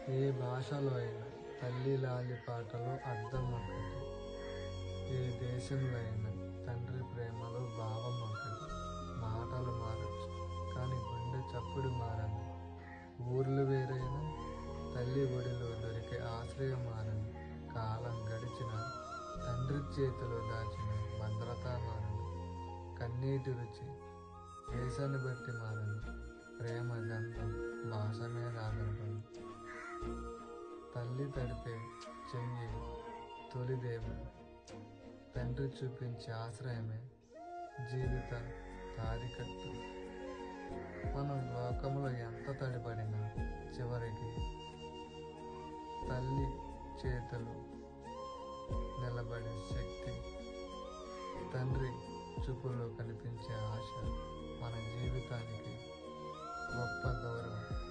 ఏ భాషలో అయినా తల్లి లాలి పాటలో అర్థం ఒకటి, ఏ దేశంలో అయినా తండ్రి ప్రేమలో భావం ఒకటి. మాటలు మారచ్చు కానీ గుండె చప్పుడు మారదు. ఊర్లు వేరైనా తల్లి ఒడిలో దొరికే ఆశ్రయం మారదు. కాలం గడిచిన తండ్రి చేతిలో దాచిన భద్రత మారదు. కన్నీటి రుచి దేశాన్ని బట్టి మారదు. ప్రేమ గంధం భాష మీద ఆధారపడదు. తల్లి తడిపే చెయ్యి తొలిదేమో, తండ్రి చూపించే ఆశ్రయమే జీవిత తారికట్టు. మనం లోకంలో ఎంత తడిపడినా చివరికి తల్లి చేతులు నిలబడే శక్తి, తండ్రి చూపులో కనిపించే ఆశ మన జీవితానికి గొప్ప గౌరవం.